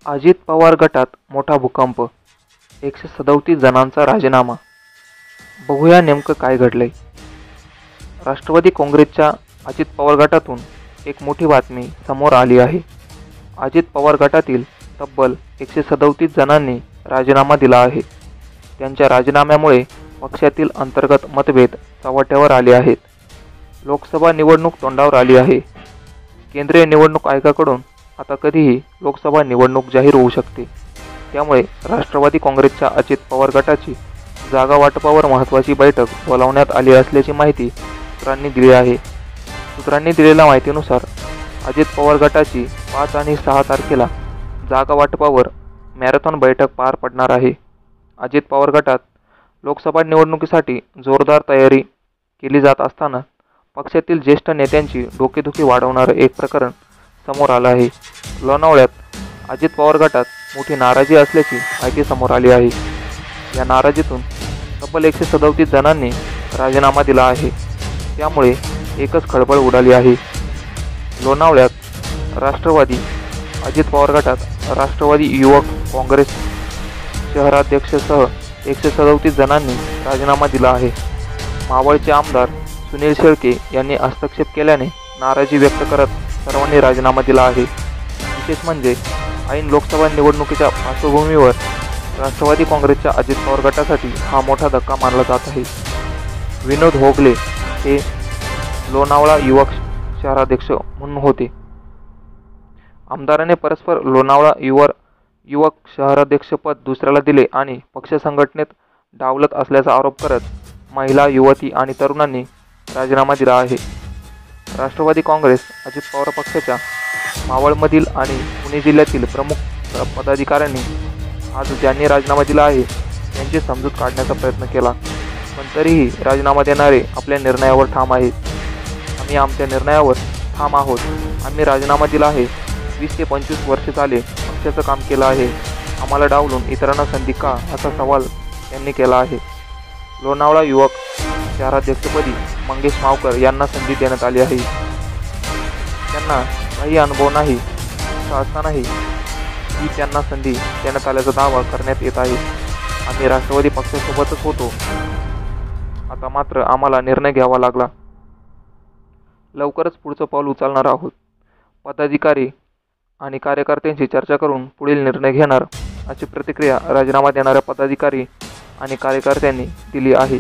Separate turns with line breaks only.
अजित पवार गटात मोठा भूकंप, 137 जणांचा राजीनामा. बघूया नेमकं काय घडलंय. राष्ट्रवादी काँग्रेसच्या अजित पवार गटातून एक मोठी बातमी समोर आली आहे. अजित पवार गटातील तब्बल 137 जणांनी राजीनामा दिला आहे. त्यांच्या राजीनाम्यामुळे पक्षातील अंतर्गत मतभेद चव्हाट्यावर आले आहेत. लोकसभा निवडणूक तोंडावर आली आहे. केंद्रीय निवडणूक आयोगाकडून आता कधीही लोकसभा निवडणूक जाहीर होऊ शकते. त्यामुळे राष्ट्रवादी काँग्रेसच्या अजित पवार गटाची जागा वाटपावर महत्त्वाची बैठक बोलावण्यात आली असल्याची माहिती सूत्रांनी दिली आहे. सूत्रांनी दिलेल्या माहितीनुसार अजित पवार गटाची 5 आणि 6 तारखेला जागा वाटपावर मॅरेथॉन बैठक पार पडणार आहे. अजित पवार गटात लोकसभा निवडणुकीसाठी जोरदार तयारी केली जात असताना पक्षातील ज्येष्ठ नेत्यांची डोकेदुखी वाढवणारं एक प्रकरण समोर आलं आहे. लोणावळ्यात अजित पवार गटात मोठी नाराजी असल्याची माहिती समोर आली आहे. या नाराजीतून तब्बल 137 जणांनी राजीनामा दिला आहे. त्यामुळे एकच खळबळ उडाली आहे. लोणावळ्यात राष्ट्रवादी अजित पवार गटात राष्ट्रवादी युवक काँग्रेस शहराध्यक्षसह 137 जणांनी राजीनामा दिला आहे. मावळचे आमदार सुनील शेळके यांनी हस्तक्षेप केल्याने नाराजी व्यक्त करत सर्वांनी राजीनामा दिला आहे. विशेष म्हणजे ऐन लोकसभा निवडणुकीच्या पार्श्वभूमीवर राष्ट्रवादी काँग्रेसच्या अजित पवार गटासाठी हा मोठा धक्का मानला जात आहे. विनोद होगले हे लोणावळा युवक शहराध्यक्ष म्हणून होते. आमदाराने परस्पर लोणावळा युवक शहराध्यक्षपद दुसऱ्याला दिले आणि पक्ष संघटनेत डावलत असल्याचा आरोप करत महिला, युवती आणि तरुणांनी राजीनामा दिला आहे. राष्ट्रवादी काँग्रेस अजित पवार पक्षाच्या मावळमधील आणि पुणे जिल्ह्यातील प्रमुख पदाधिकाऱ्यांनी आज ज्यांनी राजीनामा दिला आहे त्यांची समजूत काढण्याचा प्रयत्न केला. पण तरीही राजीनामा देणारे आपल्या निर्णयावर ठाम आहेत. आम्ही आमच्या निर्णयावर ठाम आहोत. आम्ही राजीनामा दिला आहे. 20 ते 25 वर्ष झाले पक्षाचं काम केलं आहे. आम्हाला डावलून इतरांना संधी का, असा सवाल त्यांनी केला आहे. लोणावळा युवक शहराध्यक्षपदी मंगेश मावकर यांना संधी देण्यात आली आहे. त्यांना काही अनुभव नाही असं असतानाही ही त्यांना संधी देण्यात आल्याचा दावा करण्यात येत आहे. आम्ही राष्ट्रवादी पक्षासोबतच होतो. आता मात्र आम्हाला निर्णय घ्यावा लागला. लवकरच पुढचं पाऊल उचलणार आहोत. पदाधिकारी आणि कार्यकर्त्यांशी चर्चा करून पुढील निर्णय घेणार, अशी प्रतिक्रिया राजीनामा देणाऱ्या पदाधिकारी आणि कार्यकर्त्यांनी दिली आहे.